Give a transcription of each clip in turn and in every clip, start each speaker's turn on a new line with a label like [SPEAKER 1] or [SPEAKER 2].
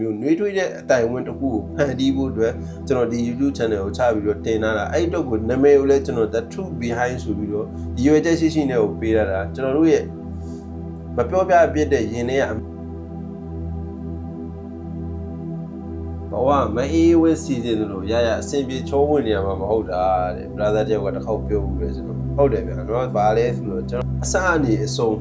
[SPEAKER 1] မျိုးနှွေးထွေးတဲ့အတိုင်ဝန်းတစ်ခုကိုဖန်တီးဖို့အတွက်ကျွန်တော်ဒီ YouTube channel ကိုချပြီးတော့တင်လာတာအဲ့တော့ကိုနာမည်ကိုလည်းကျွန်တော် The Truth Behind ဆိုပြီးတော့ဒီရွယ်ချက်ရှိနဲ့ကိုပေးရတာကျွန်တော်တို့ရဲ့မပြောပြပြတဲ့ယင်တွေကဘဝမအေးဝဲစီစဉ်လို့ရအဆင်ပြေချိုးဝင်နေရမှာမဟုတ်တာတဲ့ brother တယောက်ကတစ်ခေါက်ပြောဘူးလေကျွန်တော်ဟုတ်တယ်ဗျာတော့ဗာလဲဆိုတော့ကျွန်တော်အစအနေအဆုံ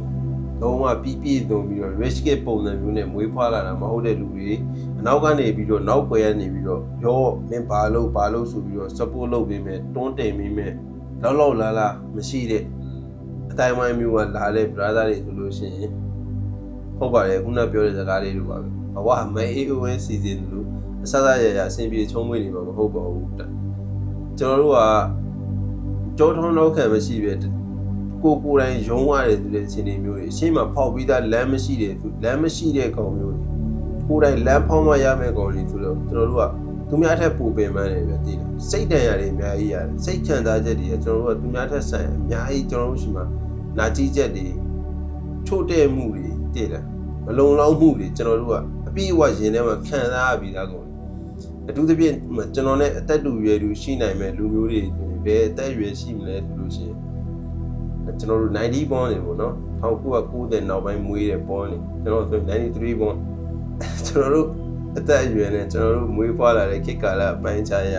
[SPEAKER 1] းလုံးဝပြည့်စုံပြီးတော့ rich kid ပုံစံမျိုးနဲ့မွေးဖွားလာတာမဟုတ်တဲ့လူတွေအနောက်ကနေပြီးတော့နောက်ွယ်ကနေပြီးတော့ရောမင်းဘာလို့ဆိုပြီးတော့ support လုပ်ပေးမယ်တွန်းတင်ပေးမယ်လောက်လာမရှိတဲ့အတိုင်းဝိုင်းမျိုးကလာတဲ့ brother တွေဆိုလို့ရှိရင်ဟုတ်ပါတယ်ခုနပြောတဲ့စကားလေးတို့ပါပဲဘဝမအေးဝဲစီစဉ်လို့အစရအဆင်ပြေချုံးမွေးနေမှာမဟုတ်ပါဘူးကျွန်တော်တို့ကကြောထုံးလောက်ခံမရှိပဲကိုတိုင်းရုံးရတယ်ဆိုတဲ့အခြေအနေမျိုးတွေအရှင်းမှာဖောက်ပြီးသားလမ်းမရှိတဲ့ကောင်မျိုးတွေကိုယ်တိုင်လမ်းဖောင်းမရမယ့်ကောင်တွေဆိုတော့ကျွန်တော်တို့ကသူများထက်ပိုပင်ပန်းတယ်ပဲတည်တယ်စိတ်တန်ရာတွေအများကြီးရတယ်စိတ်ချမ်းသာချက်တွေကျွန်တော်တို့ကသူများထက်ဆိုင်အများကြီးကျွန်တော်တို့ရှိမှာနာကြည့်ချက်တွေချို့တဲ့မှုတွေတည်တယ်မလုံလောက်မှုတွေကျွန်တော်တို့ကအပြည့်အဝရင်ထဲမှာခံစားရပြီးသားကောင်အထူးသဖြင့်ကျွန်တော်နဲ့အသက်တူရွယ်သူရှိနိုင်မဲ့လူမျိုးတွေဘယ်အသက်ရွယ်ရှိမလဲဆိုလို့ရှိရင်ကျွန်တော်တို့90 born တွေပေါ့နော်1990နောက်ပိုင်းမွေးတဲ့ born တွေကျွန်တော်တို့93 born ကျွန်တော်တို့အသက်အရွယ်နဲ့ကျွန်တော်တို့မွေးဖွားလာတဲ့ခေတ်ကာလအပိုင်းခြားရ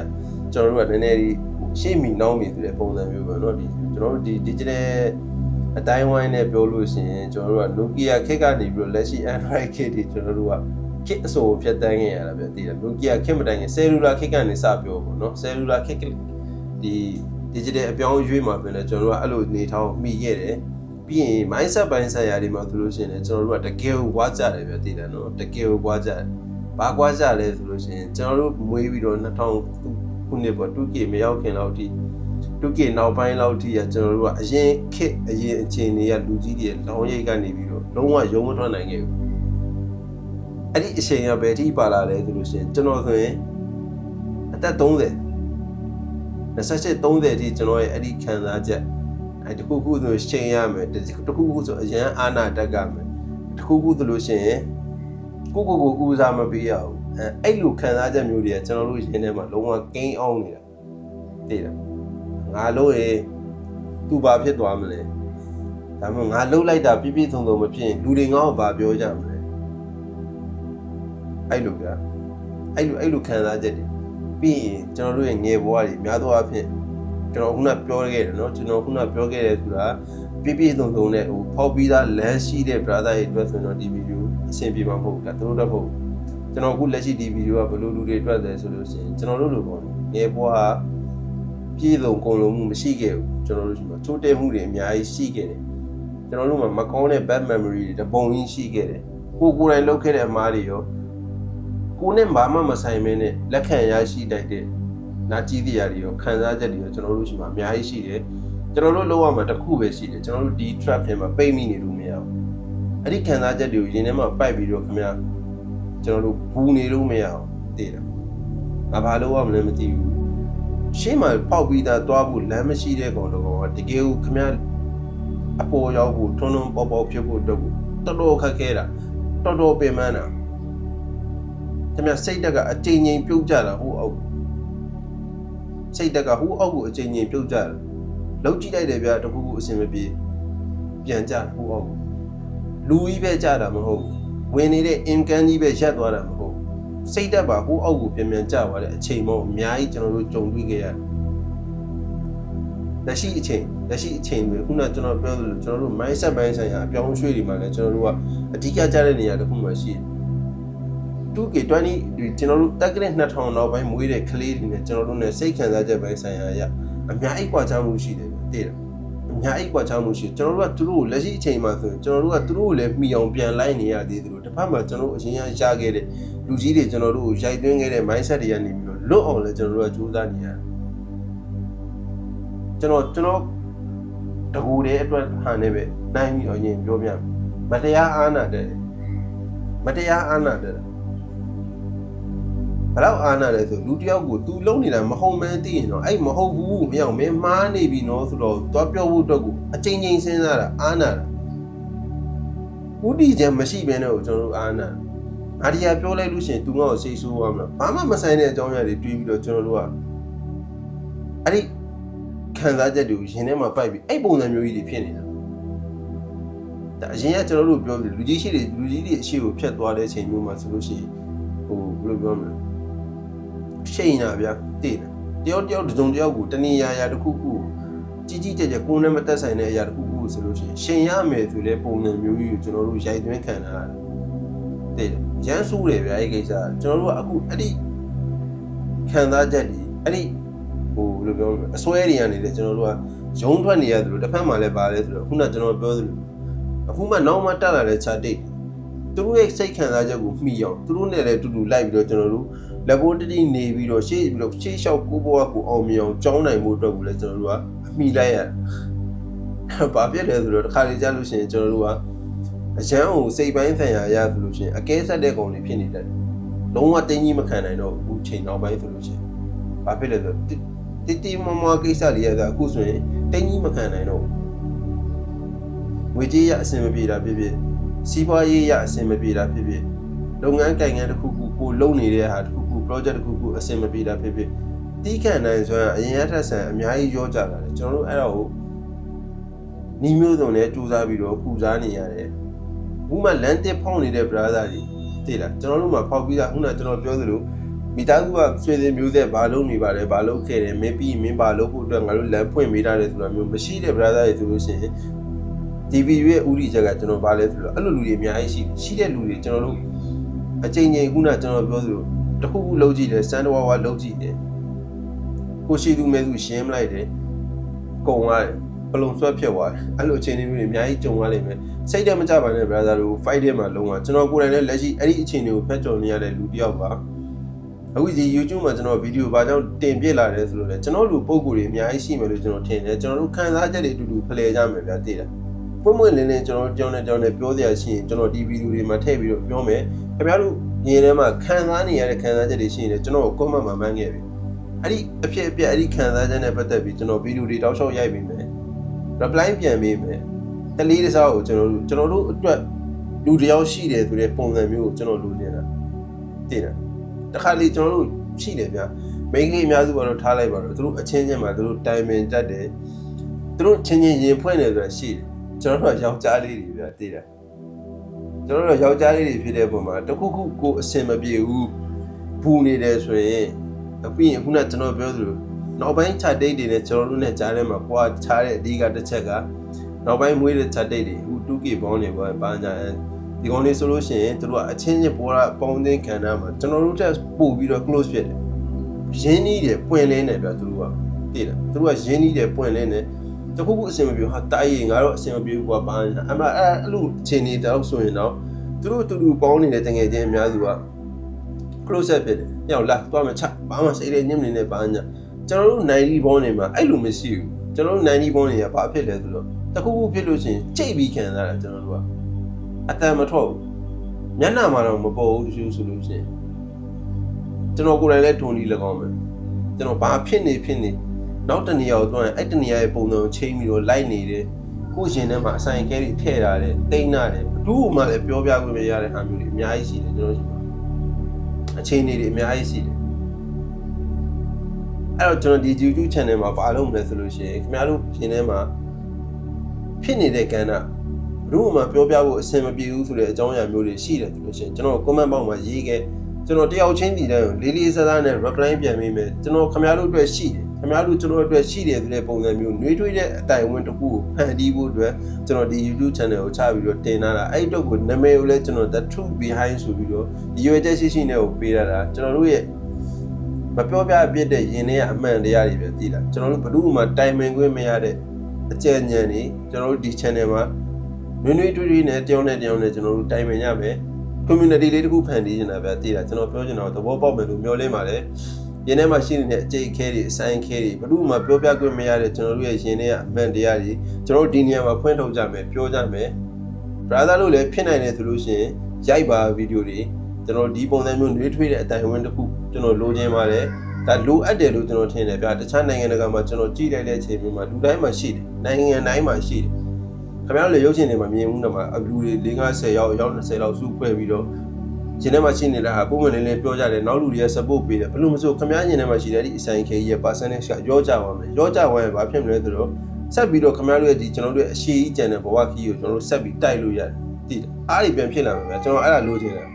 [SPEAKER 1] ကျွန်တော်တို့ကနည်းနည်းလေးရှေ့မီနောက်မီဆိုတဲ့ပုံစံမျိုးပေါ့နော်ဒီကျွန်တော်တို့ဒီ digital အတိုင်းဝိုင်းနဲ့ပြောလို့ရှိရင်ကျွန်တော်တို့က Nokia ခေတ်ကနေပြီးတော့လက်ရှိ Android ခေတ်တွေကျွန်တော်တို့ကခေတ်အစိုးဖြတ်တန်းခဲ့ရတာပဲသိတယ် Nokia ခေတ်မတိုင်ခင် cellular ခေတ်ကနေစပြောပေါ့နော် cellular ခေတ်ဒီ digital အပြောင်းရွေးမှာပြန်လဲကျွန်တော်တို့ကအဲ့လိုနေထောင်မိခဲ့တယ်ပြီးရင် mindset ပိုင်းဆိုင်ရာတွေမှာဆိုလို့ရှိရင်လည်းကျွန်တော်တို့ကတကယ်ကိုဝါကြတယ်ပဲသိတယ်နော်တကယ်ကိုဝါကြတယ်ဘာကွာကြလဲဆိုလို့ရှိရင်ကျွန်တော်တို့မွေးပြီးတော့2000ခုနှစ်ပေါ့ 2K မရောက်ခင်လောက်ထိ 2K နောက်ပိုင်းလောက်ထိကကျွန်တော်တို့ကအရင်ခေတ်အရင်အခြေအနေကလူကြီးတွေလောင်းရိတ်ကနေပြီးတော့လုံးဝရုံးမထွက်နိုင်ခဲ့ဘူးအဲ့ဒီအချိန်ကဘယ်ထိပါလာလဲဆိုလို့ရှိရင်ကျွန်တော်ဆိုရင်အသက်30 28-30 ထိကျွန်တော်ရဲ့အဲ့ဒီခံစားချက်အဲ့တခုခုဆိုချိန်ရမယ်တခုခုဆိုအရန်အာနာတက်ကမယ်တခုခုဆိုလို့ရှိရင်ကိုဦးစားမပေးရဘူးအဲ့လိုခံစားချက်မျိုးတွေကကျွန်တော်တို့ရင်းထဲမှာလုံးဝကိန်းအောင်နေတာသိတယ်ငါလို့ရေသူ့ဘာဖြစ်သွားမလဲဒါမှမဟုတ်ငါလှုပ်လိုက်တာပြည့်စုံမဖြစ်ရင်လူတွေငါ့ကိုဘာပြောကြမလဲအဲ့လိုဗျာအဲ့လိုခံစားချက်တွေပြီးရင်ကျွန်တော်တို့ရဲ့ငယ်ဘဝတွေများသောအားဖြင့်ကျွန်တော်ခုနပြောခဲ့တယ်နော်ကျွန်တော်ခုနပြောခဲ့တယ်ဆိုတာပြည့်စုံနဲ့ဟိုဖောက်ပြီးသားလမ်းရှိတဲ့ brother တွေအတွက်ဆိုတော့ဒီဗီဒီယိုအဆင်ပြေမှာမဟုတ်ဘူးဒါသူတို့တော့မဟုတ်ကျွန်တော်အခုလက်ရှိဒီဗီဒီယိုကဘယ်လိုလူတွေအတွက်လဲဆိုလို့ရှိရင်ကျွန်တော်တို့လိုပေါ့ငယ်ဘဝပြည့်စုံကုန်လုံးမှုမရှိခဲ့ဘူးကျွန်တော်တို့ရှိမှာချိုးတဲမှုတွေအများကြီးရှိခဲ့တယ်ကျွန်တော်တို့မှာမကောင်းတဲ့ bad memory တွေတပုံရင်းရှိခဲ့တယ်ကိုယ်တိုင်လုပ်ခဲ့တဲ့အမှားတွေရောကိုနဲ့ဘာမှမဆိုင်မင်းနဲ့လက်ခံရရှိတတ်တဲ့နာကြည့်တရားတွေရောခံစားချက်တွေရောကျွန်တော်တို့ရှိမှာအများကြီးရှိတယ်ကျွန်တော်တို့လောက်ရမှာတစ်ခုပဲရှိတယ်ကျွန်တော်တို့ဒီ trap ထဲမှာပိတ်မိနေလို့မရဘူးအဲ့ဒီခံစားချက်တွေကိုရင်းထဲမှာပိုက်ပြီးတော့ခင်ဗျာကျွန်တော်တို့ဘူးနေလို့မရအောင်သိတယ်ငါဘာလို့ရမလဲမသိဘူးရှင်းမှာပေါက်ပြီးသားတွားဖို့လမ်းမရှိတဲ့ကောင်တော့ကတကယ်ကိုခင်ဗျာအပေါ်ရောက်ဖို့ထွန်းပေါ်ဖြစ်ဖို့တော့တော်တော်ခက်ခဲတာတော်တော်ပင်ပန်းတာခင်ဗျာစိတ်တက်ကအချိန်ချင်းပြုတ်ကြတာဟိုအောက်စိတ်တက်ကဟိုအောက်ကိုအချိန်ချင်းပြုတ်ကြတယ်လောက်ကြည့်လိုက်တယ်ဗျာတခုခုအစင်မပြေပြန်ကြဟိုအောက်လူကြီးပဲကြတာမဟုတ်ဝင်နေတဲ့အင်ကန်ကြီးပဲရက်သွားတာမဟုတ်စိတ်တက်ပါဟိုအောက်ကိုပြန်ကြသွားတဲ့အချိန်မို့အများကြီးကျွန်တော်တို့ကြုံတွေ့ခဲ့ရတယ်လက်ရှိအချိန်တွေခုနကျွန်တော်ပြောသလိုကျွန်တော်တို့ mindset ပိုင်းဆိုင်ရာအပြောင်းရွှေ့တွေမှာလည်းကျွန်တော်တို့ကအဓိကကြတဲ့နေရာတစ်ခုမှရှိတယ်2K20 ကျွန်တော်တို့တက်ကလေး2000နောက်ပိုင်းမွေးတဲ့ကလေးတွေနဲ့ကျွန်တော်တို့နဲ့စိတ်ခံစားချက်ပိုင်းဆိုင်ရာအများကြီးကွာခြားမှုရှိတယ်သိတယ်အများကြီးကွာခြားမှုရှိကျွန်တော်တို့ကသူတို့ကိုလက်ရှိအချိန်မှာဆိုရင်ကျွန်တော်တို့ကသူတို့ကိုလည်းမှီအောင်ပြန်လိုက်နေရသေးတယ်လို့တစ်ဖက်မှာကျွန်တော်တို့အရင်ရခဲ့တဲ့လူကြီးတွေကျွန်တော်တို့ကိုရိုက်သွင်းခဲ့တဲ့ mindset တွေကနေပြီးတော့လွတ်အောင်လည်းကျွန်တော်တို့ကကြိုးစားနေရတယ်ကျွန်တော်တကူတဲ့အတွက်ဟန်နေပဲနိုင်ပြီးတော့ရင်ပြောပြမတရားအာဏာတဲ့ဘယ်တော့အာနာလဲဆိုလူတယောက်ကို तू လုံးနေတာမဟုတ်မှန်းသိရင်တော့အဲ့မဟုတ်ဘူးမရောက်မင်းမားနေပြီနော်ဆိုတော့သွားပြောဖို့အတွက်ကိုအချိန်ချင်းစဉ်းစားတာအာနာတာဥတီချင်မရှိဘဲနဲ့ကိုကျွန်တော်တို့အာနာ ဒီဟာပြောလိုက်လို့ရှိရင်သူငါ့ကိုစိတ်ဆိုးသွားမှာဘာမှမဆိုင်တဲ့အကြောင်းအရာတွေတွေးပြီးတော့ကျွန်တော်တို့ကအဲ့ဒီခံစားချက်တွေကိုရင်ထဲမှာပိုက်ပြီးအဲ့ပုံစံမျိုးကြီးတွေဖြစ်နေတာဒါအရင်ကကျွန်တော်တို့ပြောပြီးလူကြီးတွေအရှိကိုဖျက်သွားတဲ့အချိန်မျိုးမှာဆိုလို့ရှိရင်ဟိုဘယ်လိုပြောမလဲရှိန်တာဗျာတည်တယ်တယောက်တစ်စုံတယောက်ကိုတဏှာရာတစ်ခုခုကြီးကြကိုယ်နဲ့မသက်ဆိုင်တဲ့အရာတစ်ခုခုဆိုလို့ရှိရင်ရှင်ရမယ်ဆိုတဲ့ပုံစံမျိုးကြီးကိုကျွန်တော်တို့ရိုက်သွင်းခံတာတည်တယ်ရမ်းဆူးတယ်ဗျာအဲ့ကိစ္စကျွန်တော်တို့ကအခုအဲ့ဒီခံစားချက်တွေအဲ့ဒီဟိုဘယ်လိုပြောမလဲအစွဲတွေကနေလေကျွန်တော်တို့ကရုံးထွက်နေရတယ်လို့တစ်ဖက်မှာလည်းပါလဲဆိုတော့ခုနကကျွန်တော်ပြောသလိုအခုမှနောက်မှတက်လာတဲ့ chart date သူတို့ရဲ့စိတ်ခံစားချက်ကိုမှီအောင်သူတို့နဲ့လည်းတူတူလိုက်ပြီးတော့ကျွန်တော်တို့လက်ပိုးတတိနေပြီးတော့ရှေ့လျှောက်ကိုဘဝကိုအောင်မြင်အောင်ကြောင်းနိုင်မှုအတွက်ကိုလည်းကျွန်တော်တို့ကအမှီလိုက်ရတယ်။ဘာဖြစ်လဲဆိုတော့တစ်ခါလေကြားလို့ရှိရင်ကျွန်တော်တို့ကအရန်ကိုစိတ်ပိုင်းဆိုင်ရာရဆိုလို့ရှိရင်အကဲဆက်တဲ့ကောင်တွေဖြစ်နေတယ်။လုံးဝတင်းကြီးမခံနိုင်တော့ဘူးချိန်နောက်ပိုင်းဆိုလို့ရှိရင်ဘာဖြစ်လဲဆိုတော့တီမမကိစ္စလေးရတာအခုဆိုရင်တင်းကြီးမခံနိုင်တော့ဘူး။ငွေကြေးရအဆင်မပြေတာဖြစ်ဖြစ်စီးပွားရေးရအဆင်မပြေတာဖြစ်ဖြစ်လုပ်ငန်းကိုင်ငန်းတစ်ခုခုကိုလုပ်နေတဲ့ဟာတစ်ခုခု project တစ်ခုခုအဆင်မပြေတာဖြစ်ဖြစ်တီးခံနိုင်ဆိုရင်အရင်အထက်ဆန်အများကြီးရောကြတာလေကျွန်တော်တို့အဲ့တော့နီးမျိုးစုံနဲ့စူးစမ်းပြီးတော့ပူစားနေရတယ်ခုမှလမ်းတစ်ဖောင်းနေတဲ့ brother တွေသိလားကျွန်တော်တို့မှဖောက်ပြီးသားခုနကျွန်တော်ပြောသလိုမိသားစုကဆွေစဉ်မျိုးဆက်ဘာလုပ်နေပါလဲဘာလုပ်ခဲ့တယ်မင်းပြီးမင်းဘာလုပ်ဖို့အတွက်ငါတို့လမ်းဖွင့်ပေးထားတယ်ဆိုတာမျိုးမရှိတဲ့ brother တွေဆိုလို့ရှိရင် TV ရဲ့ဥတီချက်ကကျွန်တော်ဗာလဲဆိုတော့အဲ့လိုလူတွေအများကြီးရှိတဲ့လူတွေကျွန်တော်တို့အချိန်ချင်းခုနကျွန်တော်ပြောသလိုတခုခုလုပ်ကြည့်တယ်စမ်းတော်ဝါလုပ်ကြည့်တယ်ကိုရှိသူမဲသူရှင်းမလိုက်တယ်ကုံသွားတယ်ပလုံဆွဲဖြစ်သွားတယ်အဲ့လိုအချိန်တွေမျိုးတွေအများကြီးကြုံရလိမ့်မယ်စိတ်တမကြပါနဲ့ brother တို့ fight ထဲမှာလုံးဝကျွန်တော်ကိုယ်တိုင်လည်းလက်ရှိအဲ့ဒီအချိန်တွေကိုဖျက်ကျော်နေရတဲ့လူတစ်ယောက်ပါအခုဒီ YouTube မှာကျွန်တော်ဗီဒီယိုဘာကြောင့်တင်ပြလာတယ်ဆိုလို့လေကျွန်တော်လူပုံကိုယ်တွေအများကြီးရှိမယ်လို့ကျွန်တော်ထင်တယ်ကျွန်တော်တို့ခံစားချက်တွေအတူတူဖလှယ်ကြမယ်ဗျာသိတာပွင့်ပွင့်လင်းလင်းကျွန်တော်ကြောင်းနဲ့ပြောစရာရှိရင်ကျွန်တော်ဒီဗီဒီယိုတွေမှာထည့်ပြီးတော့ပြောမယ်ခင်ဗျားတို့ညီထဲမှာခံစားနေရတဲ့ခံစားချက်တွေရှိရင်ကျွန်တော်ကို comment မှာမှန်းခဲ့ပြီအဲ့ဒီအဖြစ်အပျက်အဲ့ဒီခံစားချက်နဲ့ပတ်သက်ပြီးကျွန်တော်ဗီဒီယိုတွေတောက်လျှောက်ရိုက်ပေးမယ် reply ပြန်ပေးမယ်တလေးတစ်စားကိုကျွန်တော်တို့အတွက်လူတစ်ယောက်ရှိတယ်ဆိုတဲ့ပုံစံမျိုးကိုကျွန်တော်လိုချင်တာသိတယ်တခါလေကျွန်တော်တို့ရှိတယ်ဗျာမိန်းကလေးအများစုကတော့ထားလိုက်ပါတော့သူတို့အချင်းချင်းမှာသူတို့တိုင်ပင်တတ်တယ်သူတို့ချင်းချင်းရင်ဖွင့်တယ်ဆိုတာရှိတယ်ကျွန်တော်တို့ယောက်ျားလေးတွေဗျာသိတယ်ကျွန်တော်တို့ယောက်ျားလေးတွေဖြစ်တဲ့ပုံမှာတခုခုကိုအဆင်မပြေဘူးပူနေတယ်ဆိုရင်ပြီးရင်ခုနကကျွန်တော်ပြောသလိုနောက်ပိုင်း chart date တွေနဲ့ကျွန်တော်တို့နဲ့ကြားထဲမှာပွားချားတဲ့အဓိကတစ်ချက်ကနောက်ပိုင်းမွေးတဲ့ chart date တွေအခု 2K ပေါင်းနေပါဘာညာဒီကောင်လေးဆိုလို့ရှိရင်တို့ကအချင်းချင်းပေါ်တာပေါင်းသိန်းခံတာမှာကျွန်တော်တို့တက်ပို့ပြီးတော့ close ဖြစ်တယ်ရင်းနှီးတယ်ပွင့်လင်းတယ်ဗျာတို့ကသိတယ်တို့ကရင်းနှီးတယ်ပွင့်လင်းတယ်တခုခုအဆင်မပြေဟာတားရင်ငါတော့အဆင်မပြေဘူးကွာဘာညာအဲ့လိုအချိန်နေတော့ဆိုရင်တော့တို့တူပေါင်းနေတဲ့တငယ်ချင်းအများစုက close ဖြစ်တယ်ညောက်လာသွားမှချဘာမှစိတ်လေးညစ်နေနဲ့ဘာညာကျွန်တော်တို့90ဘောနေမှာအဲ့လိုမရှိဘူးကျွန်တော်တို့90ဘောနေရဘာဖြစ်လဲဆိုတော့တခုခုဖြစ်လို့ရှိရင်ကြိတ်ပြီးခံစားတာကျွန်တော်တို့ကအတန်မထွက်ဘူးမျက်နှာမှာတော့မပေါ်ဘူးတချို့ဆိုလို့ရှိရင်ကျွန်တော်ကိုယ်တိုင်လည်းထုံပြီး၎င်းမယ်ကျွန်တော်ဘာဖြစ်နေနောက်တနေရာကိုသွားရင်အဲ့တနေရာရဲ့ပုံစံကိုချိန်ပြီးတော့လိုက်နေတယ်ကိုရှင်ထဲမှာအဆိုင်ကဲတွေထည့်ထားတယ်တိန်းထားတယ်ဘူးမှလည်းပြောပြခွင့်မရတဲ့ဟာမျိုးတွေအများကြီးရှိတယ်ကျွန်တော်ရှိမှာအချိန်တွေအများကြီးရှိတယ်အဲ့တော့ကျွန်တော်ဒီ YouTube channel မှာဘာလုပ်မလဲဆိုလို့ရှိရင်ခင်ဗျားတို့ရှင်ထဲမှာဖြစ်နေတဲ့ကဏ္ဍဘူးမှပြောပြဖို့အဆင်မပြေဘူးဆိုတဲ့အကြောင်းအရာမျိုးတွေရှိတယ်ဆိုလို့ရှိရင်ကျွန်တော် comment box မှာရေးခဲ့ကျွန်တော်တယောက်ချင်းစီတိုင်းကိုလေးလေးစားစားနဲ့ reply ပြန်ပေးမယ်ကျွန်တော်ခင်ဗျားတို့အတွက်ရှိတယ်ခင်ဗျားတို့ကျွန်တော်အတွက်ရှိတယ်ဆိုတဲ့ပုံစံမျိုးနှွေးထွေးတဲ့အတိုင်ဝင်တစ်ခုကိုဖန်တီးဖို့အတွက်ကျွန်တော်ဒီ YouTube channel ကိုချပြီးတော့တင်လာတာအဲ့တော့ကိုနာမည်ကိုလည်းကျွန်တော် The Truth Behind ဆိုပြီးတော့ဒီရွေးချက်ရှိနဲ့ကိုပေးရတာကျွန်တော်တို့ရဲ့မပြောပြပြတဲ့ယင်တွေကအမှန်တရားတွေပဲသိလားကျွန်တော်တို့ဘယ်သူမှတိုင်ပင်ခွင့်မရတဲ့အကြံဉာဏ်တွေကျွန်တော်တို့ဒီ channel မှာနှွေးထွေးနဲ့တယောက်နဲ့ကျွန်တော်တို့တိုင်ပင်ရမယ် community လေးတစ်ခုဖန်တီးနေတာပဲသိလားကျွန်တော်ပြောချင်တော့သဘောပေါက်မယ်လို့မျှော်လင့်ပါတယ်ရင်းထဲမှာရှိနေတဲ့အကျိတ်ခဲတွေအဆိုင်ခဲတွေဘယ်သူမှပြောပြခွင့်မရတဲ့ကျွန်တော်တို့ရဲ့ရင်းထဲကအမှန်တရားတွေကျွန်တော်တို့ဒီနေရာမှာဖွင့်ထုတ်ကြမယ်ပြောကြမယ် brother လို့လည်းဖြစ်နိုင်တယ်ဆိုလို့ရှိရင်ရိုက်ပါဗီဒီယိုတွေကျွန်တော်ဒီပုံစံမျိုးနှွေးထွေးတဲ့အတိုင်းဝင်တစ်ခုကျွန်တော်လိုချင်ပါတယ်ဒါလိုအပ်တယ်လို့ကျွန်တော်ထင်တယ်ဗျာတခြားနိုင်ငံတွေကမှာကျွန်တော်ကြည့်လိုက်တဲ့အချိန်မျိုးမှာလူတိုင်းမှာရှိတယ်နိုင်ငံတိုင်းမှာရှိတယ်ခင်ဗျားတို့လည်းရုပ်ရှင်တွေမှာမြင်မှုတွေမှာလူတွေ50ယောက်20လောက်စုဖွဲ့ပြီးတော့ ရင်ထဲမှာရှိနေတာဟာပုံမှန်လေးလေးပြောကြတယ်နောက်လူတွေက support ပေးတယ်ဘလို့မဆိုခမားရင်ထဲမှာရှိတဲ့ဒီအဆိုင်ခေကြီးရဲ့ percentage ကရောကြပါမယ်ရောကြသွားရင်ဘာဖြစ်မလဲဆိုတော့ဆက်ပြီးတော့ခမားတို့ရဲ့ဒီကျွန်တော်တို့ရဲ့အရှိကြီးကျန်တဲ့ဘဝခီးကိုကျွန်တော်တို့ဆက်ပြီးတိုက်လို့ရတယ်တည်တယ်အားတွေပြန်ဖြစ်လာမှာဗျာကျွန်တော်အဲ့ဒါလိုချင်တယ်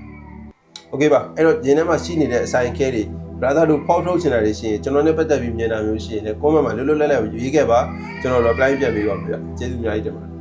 [SPEAKER 1] โอเคပါအဲ့တော့ရင်ထဲမှာရှိနေတဲ့အဆိုင်ခဲတွေ brother တို့ဖောက်ထုတ်ချင်တာတွေရှိရင်ကျွန်တော်နဲ့ပတ်သက်ပြီးမြင်တာမျိုးရှိရင်လည်း comment မှာလွတ်လွတ်လပ်လပ်ရေးခဲ့ပါကျွန်တော် reply ပြန်ပေးပါမယ်ဗျာကျေးဇူးအများကြီးတင်ပါတယ်